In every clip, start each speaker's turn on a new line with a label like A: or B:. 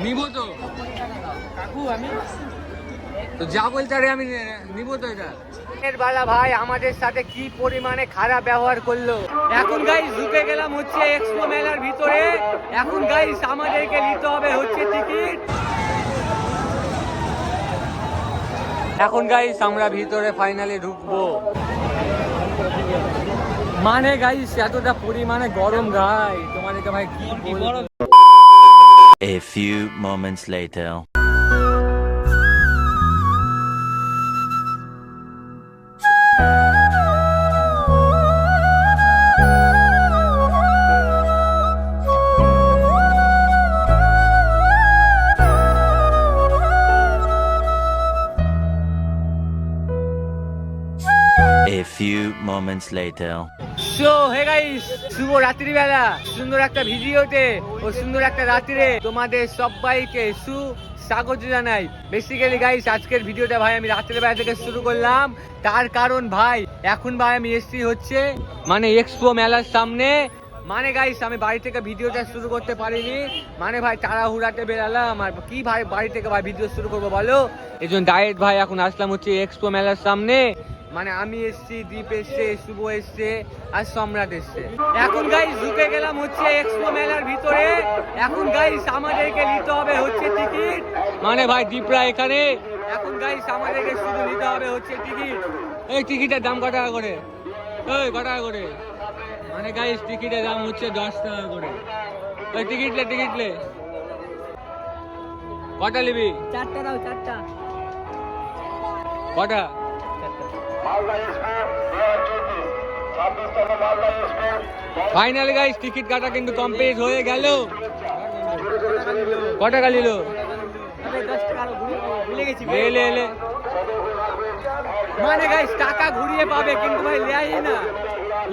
A: নিব তো কাকু, আমি তো যা বলতে আরে আমি নিব তো এটা। বালা ভাই আমাদের সাথে কি পরিমাণে খারাপ ব্যবহার করলো। এখন গাইস ঢুকে গেলাম হচ্ছে এক্সপো মেলার ভিতরে। এখন গাইস আমাদেরকে নিতে হবে হচ্ছে টিকিট। এখন গাইস আমরা ভিতরে ফাইনালি ঢুকবো। মানে গাইস এতটা পরিমাণে গরম গাই তোমাদেরকে ভাই কি বলবো।
B: A few moments later. A few moments later.
A: So hey guys, শুভ রাত্রিবেলা সুন্দর একটা ভিডিওতে ও সুন্দর একটা রাত্রিরে তোমাদের সবাইকে সুস্বাগত জানাই। বেসিক্যালি গাইস আজকের ভিডিওটা ভাই আমি রাত্রিবেলা থেকে শুরু করলাম, তার কারণ ভাই এখন ভাই আমি এসছি হচ্ছে মানে এক্সপো মেলার সামনে। মানে গাইস আমি বাড়ি থেকে ভিডিওটা শুরু করতে পারিনি, মানে ভাই তাড়াহুড়াতে বেরালাম আর কি ভাই বাড়ি থেকে ভাই ভিডিও শুরু করবো বলো। এই জন্য ডাইরেক্ট ভাই এখন আসলাম হচ্ছে এক্সপো মেলার সামনে। মানে আমি এসছি, দীপ এসছে, শুভ এসছে আর সম্রাট এসছে। এখন গাইস ঢুকে গেলাম হচ্ছে এক্সপো মেলার ভিতরে। এখন গাইস আমাদেরকে নিতে হবে হচ্ছে টিকিট। মানে ভাই দীপরা এখানে। এখন গাইস আমাদেরকে শুধু নিতে হবে হচ্ছে টিকিট। এই টিকিটের দাম কত টাকা করে? এই কত টাকা করে? মানে গাইস টিকিটের দাম হচ্ছে 10 টাকা করে। ওই টিকিট লে কটা নিবি? 4টা দাও, 4টা। কটা? ফাইনালি গাইস টিকিট কাটা কিন্তু কমপ্লিট হয়ে গেল। কত টাকা নিল? মানে গাইস টাকা ঘুরিয়ে পাবে কিন্তু ভাই লেই না।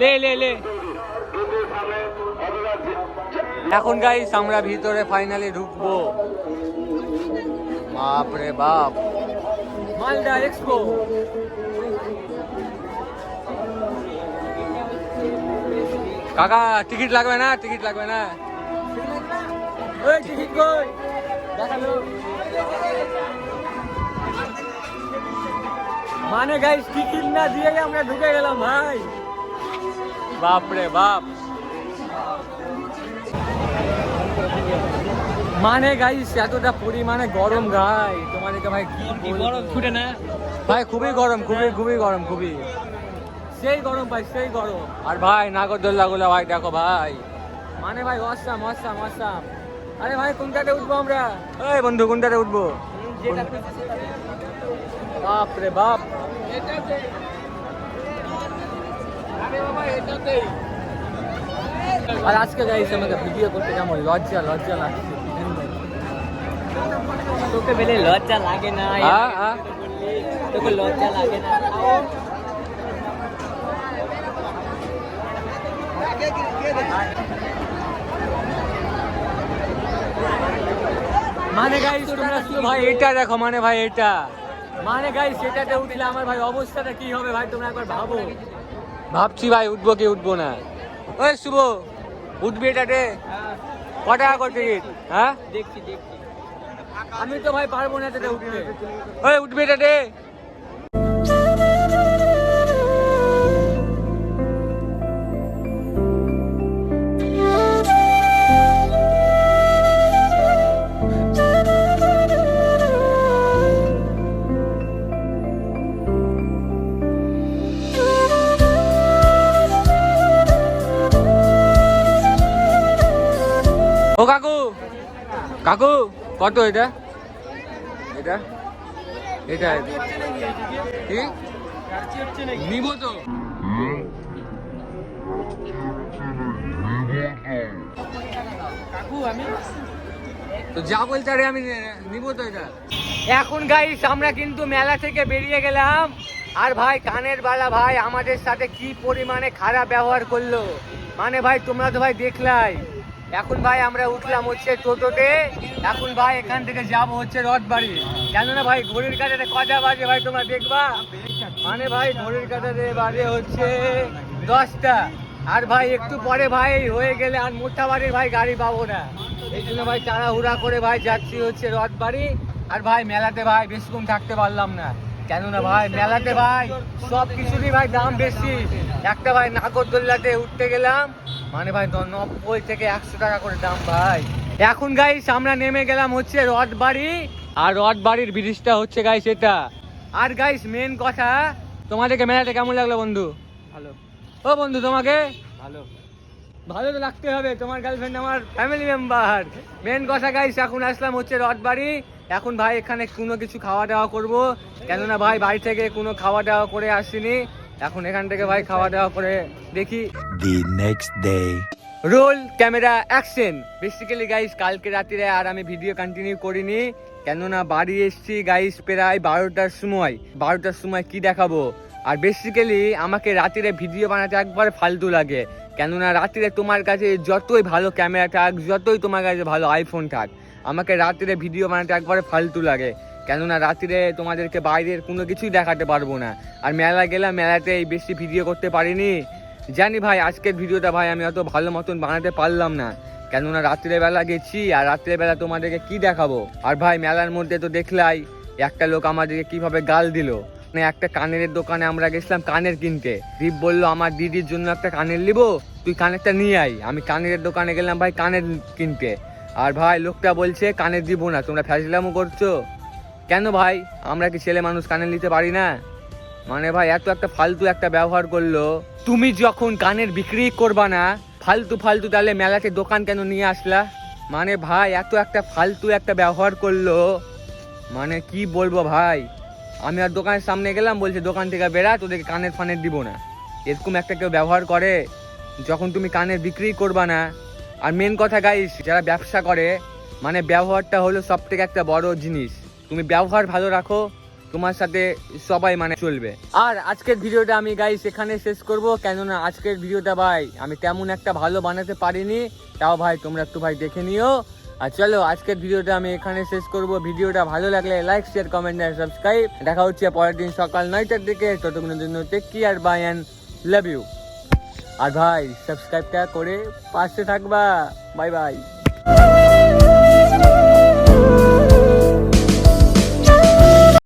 A: লে এখন গাইস আমরা ভিতরে ফাইনালি ঢুকবো। বাপ রে বাপ, মালদা এক্সপো। কাকা টিকিট লাগবে না? টিকিট লাগবে না? ওই টিকিট কই দেখালো। মানে গাইস টিকিট না দিয়ে আমরা ঢুকে গেলাম ভাই। বাপ রে বাপ। মানে গাইস এতটা পরিমাণে গরম গাই তোমাদেরকে ভাই কি গরম ছুটে না ভাই, খুবই গরম, খুবই গরম, খুবই সেই গরম ভাই, সেই গরম। আর ভাই নাগরদোল্লা গুলো ভাই দেখো ভাই, মানে ভাই অসাম। আরে ভাই কোনটাতে উঠবো আমরা? এই বন্ধু কোনটাতে উঠবো? বাপ রে বাপ। আর আজকে গাইস আমাকে ভিডিও করতে কেমন লজ্জা লাগছে। তোকে বলে লজ্জা লাগে না? তোকে লজ্জা লাগে না? মানে গাইস তোমরা শুধু ভাই এটা দেখো, মানে ভাই এটা, মানে গাইস এটাতে উঠলে আমার ভাই অবস্থাটা কি হবে ভাই তোমরা একবার ভাবো। ভাবছি ভাই উঠবো কি উঠবো না। ওই শুভ উঠবি এটাতে? কত টাকা করে টিকিট? হ্যাঁ দেখছি আমি তো ভাই পারবো না এটাতে উঠতে। ওই উঠবি এটাতে? ও কাকু কত এটা কি নিব তো? কাকু আমি তো যা বলতে আরে আমি নিব তো এটা। এখন গাইস আমরা কিন্তু মেলা থেকে বেরিয়ে গেলাম আর ভাই কানের বালা ভাই আমাদের সাথে কি পরিমাণে খারাপ ব্যবহার করলো। মানে ভাই তোমরা তো ভাই দেখলাই। এখন ভাই আমরা উঠলাম হচ্ছে টোটোতে। এখন ভাই এখান থেকে যাব হচ্ছে রথবাড়ি। কেননা ভাই ঘড়ির কাঁটাতে কটা বাজে ভাই তোমরা দেখবা। মানে ভাই ঘড়ির কাঁটাতে বাজে হচ্ছে 10টা। আর ভাই একটু পরে ভাই হয়ে গেলে আর মোটাবাড়ির ভাই গাড়ি পাবো না, এই জন্য ভাই তাড়াহুড়া করে ভাই যাচ্ছি হচ্ছে রথবাড়ি। আর ভাই মেলাতে ভাই বেশিক্ষণ থাকতে পারলাম না, কেননা ভাই মেলাতে ভাই সব কিছুরই ভাই দাম বেশি। একটা ভাই নাগরদোল্লাতে উঠতে গেলাম মানে ভাই 90 থেকে 100 টাকা করে দাম ভাই। এখন গাইস আমরা নেমে গেলাম হচ্ছে রথবাড়ি, আর রথবাড়ির ব্রিজটা হচ্ছে গাইস এটা। আর গাইস মেন কথা, তোমাদেরকে মেলাতে কেমন লাগলো বন্ধু?
C: ভালো
A: ও বন্ধু তোমাকে
C: ভালো
A: ভালো তো লাগতে হবে, তোমার গার্লফ্রেন্ড আমার ফ্যামিলি মেম্বার। মেন কথা গাইস এখন আসলাম হচ্ছে রথবাড়ি। এখন ভাই এখানে কোনো কিছু খাওয়া দাওয়া করবো, কেননা ভাই বাড়ি থেকে কোনো খাওয়া দাওয়া করে আসিনি। এখন এখান থেকে ভাই খাওয়া দাওয়া করে দেখি।
B: The next day.
A: Roll camera action. Basically guys কালকে রাত্রে আর আমি ভিডিও কন্টিনিউ করিনি, কেননা বাড়ি এসছি গাইস প্রায় 12টার সময়। 12টার সময় কি দেখাবো? আর বেসিক্যালি আমাকে রাত্রে ভিডিও বানাতে একবার ফালতু লাগে, কেননা রাত্রে তোমার কাছে যতই ভালো ক্যামেরা থাক, যতই তোমার কাছে ভালো আইফোন থাক, আমাকে রাত্রে ভিডিও বানাতে একবারে ফালতু লাগে, কেননা রাত্রে তোমাদেরকে বাইরের কোনো কিছুই দেখাতে পারবো না। আর মেলা গেলাম, মেলাতে বেশি ভিডিও করতে পারিনি। জানি ভাই আজকের ভিডিওটা ভাই আমি অত ভালো মতন বানাতে পারলাম না, কেননা রাত্রেবেলা গেছি আর রাত্রেবেলা তোমাদেরকে কি দেখাবো। আর ভাই মেলার মধ্যে তো দেখলাই একটা লোক আমাদেরকে কিভাবে গাল দিল। মানে একটা কানের দোকানে আমরা গেছিলাম কানের কিনতে, দীপ বললো আমার দিদির জন্য একটা কানের নিবো, তুই কানেরটা নিয়ে আই। আমি কানের দোকানে গেলাম ভাই কানের কিনতে, আর ভাই লোকটা বলছে কানের দিব না, তোমরা ফ্যাসলামো করছো কেন ভাই? আমরা কি ছেলে মানুষ কানের নিতে পারি না? মানে ভাই এত একটা ফালতু একটা ব্যবহার করলো। তুমি যখন কানের বিক্রি করবা না ফালতু ফালতু, তাহলে মেলাতে দোকান কেন নিয়ে আসলা? মানে ভাই এত একটা ফালতু একটা ব্যবহার করলো, মানে কি বলবো ভাই। আমি আর দোকানের সামনে গেলাম, বলছে দোকান থেকে বেরা, তোদেরকে কানের ফানের দিব না। এরকম একটা কেউ ব্যবহার করে যখন তুমি কানের বিক্রি করবা না? আর মেন কথা গাইস, যারা ব্যবসা করে মানে ব্যবহারটা হলো সব থেকে একটা বড় জিনিস। তুমি ব্যবহার ভালো রাখো, তোমার সাথে সবাই মানে চলবে। আর আজকের ভিডিওটা আমি গাইস এখানে শেষ করব, কেননা আজকের ভিডিওটা ভাই আমি তেমন একটা ভালো বানাতে পারিনি, তাও ভাই তোমরা একটু ভাই দেখে নিও। আর চলো আজকের ভিডিওটা আমি এখানে শেষ করব। ভিডিওটা ভালো লাগলে লাইক শেয়ার কমেন্ট আর সাবস্ক্রাইব। দেখা হচ্ছে পরের দিন সকাল 9টার দিকে। ততক্ষণের জন্য take care, bye and love you. আর ভাই সাবস্ক্রাইবটা করে পাশে থাকবা। Bye by.